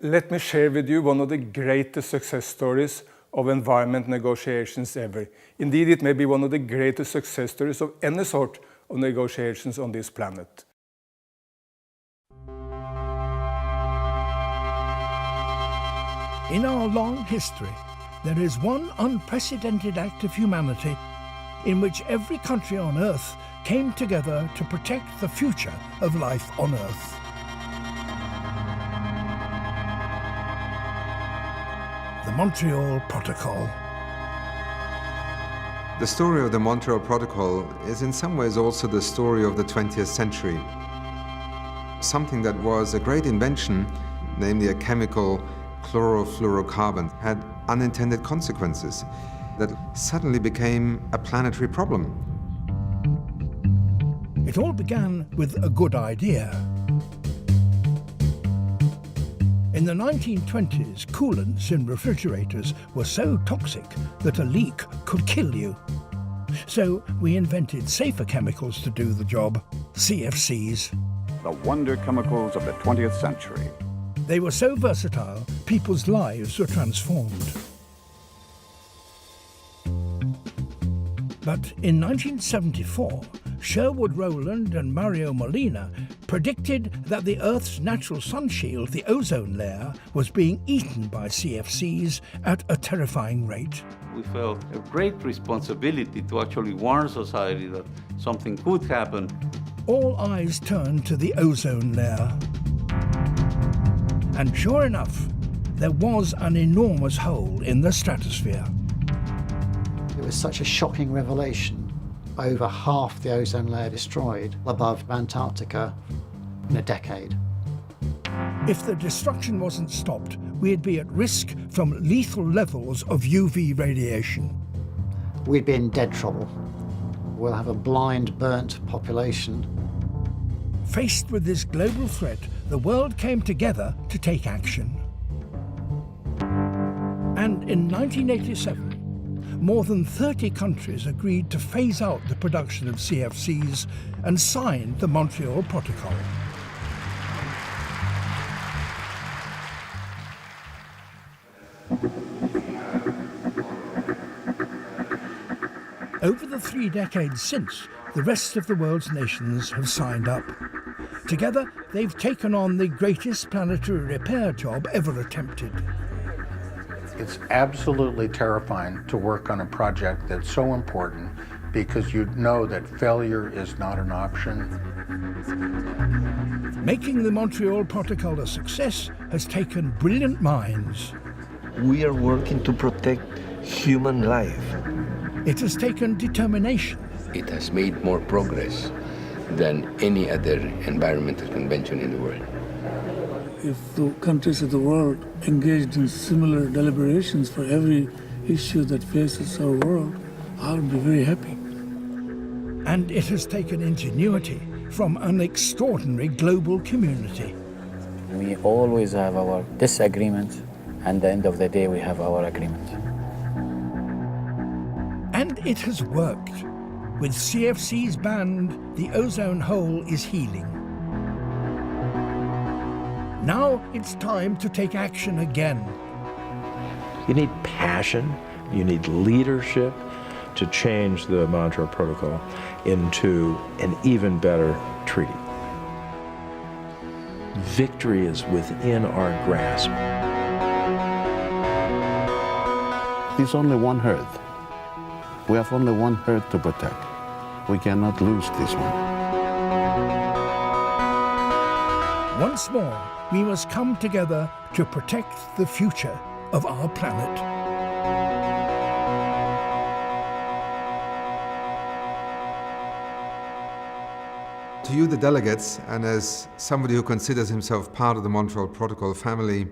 Let me share with you one of the greatest success stories of environment negotiations ever. Indeed, it may be one of the greatest success stories of any sort of negotiations on this planet. In our long history, there is one unprecedented act of humanity in which every country on Earth came together to protect the future of life on Earth. The Montreal Protocol. The story of the Montreal Protocol is in some ways also the story of the 20th century. Something that was a great invention, namely a chemical chlorofluorocarbon, had unintended consequences that suddenly became a planetary problem. It all began with a good idea. In the 1920s, coolants in refrigerators were so toxic that a leak could kill you. So we invented safer chemicals to do the job, CFCs. The wonder chemicals of the 20th century. They were so versatile, people's lives were transformed. But in 1974, Sherwood Rowland and Mario Molina predicted that the Earth's natural sun shield, the ozone layer, was being eaten by CFCs at a terrifying rate. We felt a great responsibility to actually warn society that something could happen. All eyes turned to the ozone layer. And sure enough, there was an enormous hole in the stratosphere. It was such a shocking revelation. Over half the ozone layer destroyed above Antarctica in a decade. If the destruction wasn't stopped, we'd be at risk from lethal levels of UV radiation. We'd be in dead trouble. We'll have a blind, burnt population. Faced with this global threat, the world came together to take action. And in 1987, more than 30 countries agreed to phase out the production of CFCs and signed the Montreal Protocol. Over the 3 decades since, the rest of the world's nations have signed up. Together, they've taken on the greatest planetary repair job ever attempted. It's absolutely terrifying to work on a project that's so important because you know that failure is not an option. Making the Montreal Protocol a success has taken brilliant minds. We are working to protect human life. It has taken determination. It has made more progress than any other environmental convention in the world. If the countries of the world engaged in similar deliberations for every issue that faces our world, I would be very happy. And it has taken ingenuity from an extraordinary global community. We always have our disagreements, and at the end of the day we have our agreement. And it has worked. With CFCs banned, the ozone hole is healing. Now it's time to take action again. You need passion, you need leadership to change the Montreal Protocol into an even better treaty. Victory is within our grasp. There's only one Earth. We have only one Earth to protect. We cannot lose this one. Once more, we must come together to protect the future of our planet. To you, the delegates, and as somebody who considers himself part of the Montreal Protocol family,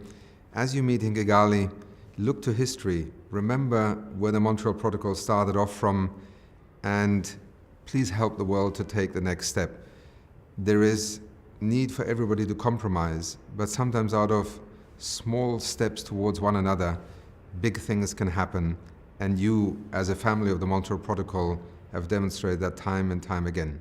as you meet in Kigali, look to history, remember where the Montreal Protocol started off from, and please help the world to take the next step. There is need for everybody to compromise, but sometimes out of small steps towards one another, big things can happen, and you, as a family of the Montreal Protocol, have demonstrated that time and time again.